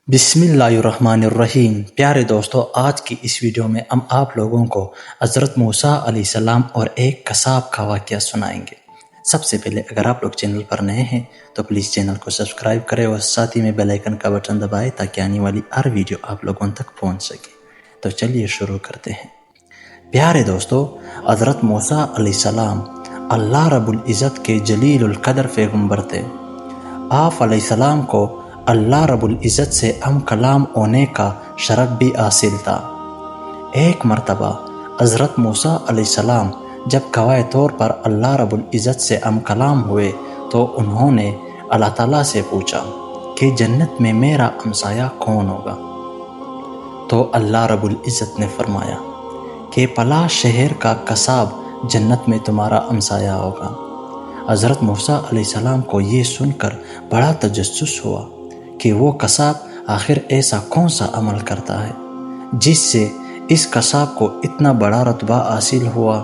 بسم اللہ الرحمن الرحیم۔ پیارے دوستو، آج کی اس ویڈیو میں ہم آپ لوگوں کو حضرت موسیٰ علیہ السلام اور ایک قصاب کا واقعہ سنائیں گے۔ سب سے پہلے اگر آپ لوگ چینل پر نئے ہیں تو پلیز چینل کو سبسکرائب کریں اور ساتھ ہی میں بیل آئیکن کا بٹن دبائیں تاکہ آنے والی ہر ویڈیو آپ لوگوں تک پہنچ سکے۔ تو چلیے شروع کرتے ہیں۔ پیارے دوستو، حضرت موسیٰ علیہ السلام اللہ رب العزت کے جلیل القدر پیغمبر تھے۔ آپ علیہ السلام کو اللہ رب العزت سے ہم کلام ہونے کا شرف بھی حاصل تھا۔ ایک مرتبہ حضرت موسیٰ علیہ السلام جب گواہ طور پر اللہ رب العزت سے ہم کلام ہوئے تو انہوں نے اللہ تعالیٰ سے پوچھا کہ جنت میں میرا ہمسایہ کون ہوگا؟ تو اللہ رب العزت نے فرمایا کہ فلاں شہر کا قصاب جنت میں تمہارا ہمسایہ ہوگا۔ حضرت موسیٰ علیہ السلام کو یہ سن کر بڑا تجسس ہوا کہ وہ قصاب آخر ایسا کون سا عمل کرتا ہے جس سے اس قصاب کو اتنا بڑا رتبہ حاصل ہوا۔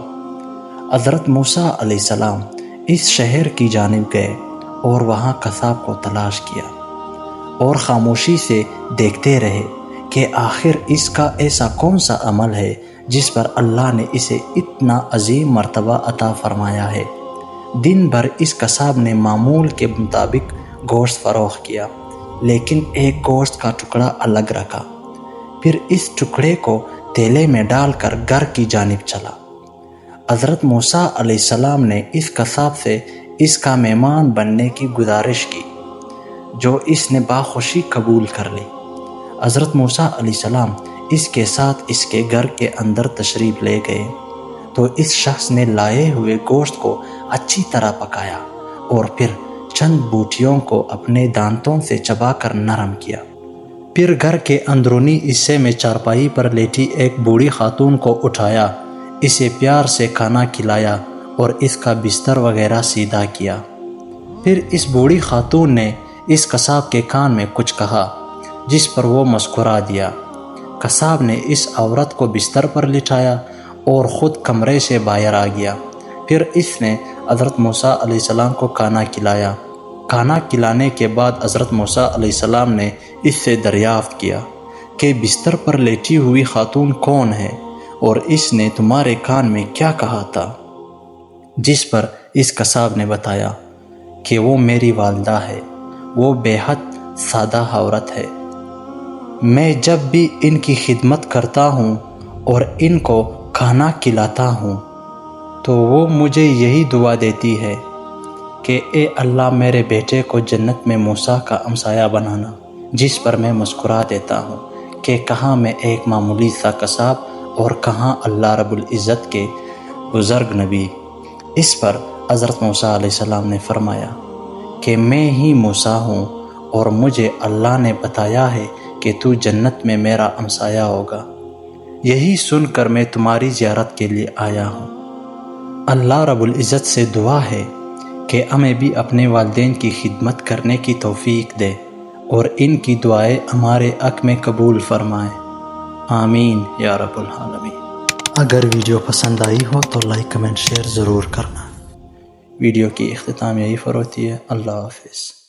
حضرت موسیٰ علیہ السلام اس شہر کی جانب گئے اور وہاں قصاب کو تلاش کیا اور خاموشی سے دیکھتے رہے کہ آخر اس کا ایسا کون سا عمل ہے جس پر اللہ نے اسے اتنا عظیم مرتبہ عطا فرمایا ہے۔ دن بھر اس قصاب نے معمول کے مطابق گوشت فروخت کیا، لیکن ایک گوشت کا ٹکڑا الگ رکھا، پھر اس ٹکڑے کو تیلے میں ڈال کر گھر کی جانب چلا۔ حضرت موسیٰ علیہ السلام نے اس قصاب سے اس کا مہمان بننے کی گزارش کی، جو اس نے باخوشی قبول کر لی۔ حضرت موسیٰ علیہ السلام اس کے ساتھ اس کے گھر کے اندر تشریف لے گئے تو اس شخص نے لائے ہوئے گوشت کو اچھی طرح پکایا اور پھر چند بوٹیوں کو اپنے دانتوں سے چبا کر نرم کیا۔ پھر گھر کے اندرونی حصے میں چارپائی پر لیٹی ایک بوڑھی خاتون کو اٹھایا، اسے پیار سے کھانا کھلایا اور اس کا بستر وغیرہ سیدھا کیا۔ پھر اس بوڑھی خاتون نے اس قصاب کے کان میں کچھ کہا جس پر وہ مسکرا دیا۔ قصاب نے اس عورت کو بستر پر لٹایا اور خود کمرے سے باہر آ گیا۔ پھر اس نے حضرت موسیٰ علیہ السلام کو کھانا کھلایا۔ کھانا کھلانے کے بعد حضرت موسیٰ علیہ السلام نے اس سے دریافت کیا کہ بستر پر لیٹی ہوئی خاتون کون ہے اور اس نے تمہارے کان میں کیا کہا تھا؟ جس پر اس قصاب نے بتایا کہ وہ میری والدہ ہے، وہ بے حد سادہ عورت ہے، میں جب بھی ان کی خدمت کرتا ہوں اور ان کو کھانا کھلاتا ہوں تو وہ مجھے یہی دعا دیتی ہے کہ اے اللہ میرے بیٹے کو جنت میں موسیٰ کا ہمسایہ بنانا، جس پر میں مسکرا دیتا ہوں کہ کہاں میں ایک معمولی سا قصاب اور کہاں اللہ رب العزت کے بزرگ نبی۔ اس پر حضرت موسیٰ علیہ السلام نے فرمایا کہ میں ہی موسیٰ ہوں اور مجھے اللہ نے بتایا ہے کہ تو جنت میں میرا ہمسایہ ہوگا، یہی سن کر میں تمہاری زیارت کے لیے آیا ہوں۔ اللہ رب العزت سے دعا ہے کہ ہمیں بھی اپنے والدین کی خدمت کرنے کی توفیق دے اور ان کی دعائیں ہمارے حق میں قبول فرمائے، آمین یا رب العالمین۔ اگر ویڈیو پسند آئی ہو تو لائک کمنٹ شیئر ضرور کرنا۔ ویڈیو کی اختتام یہی پر ہوتی ہے۔ اللہ حافظ۔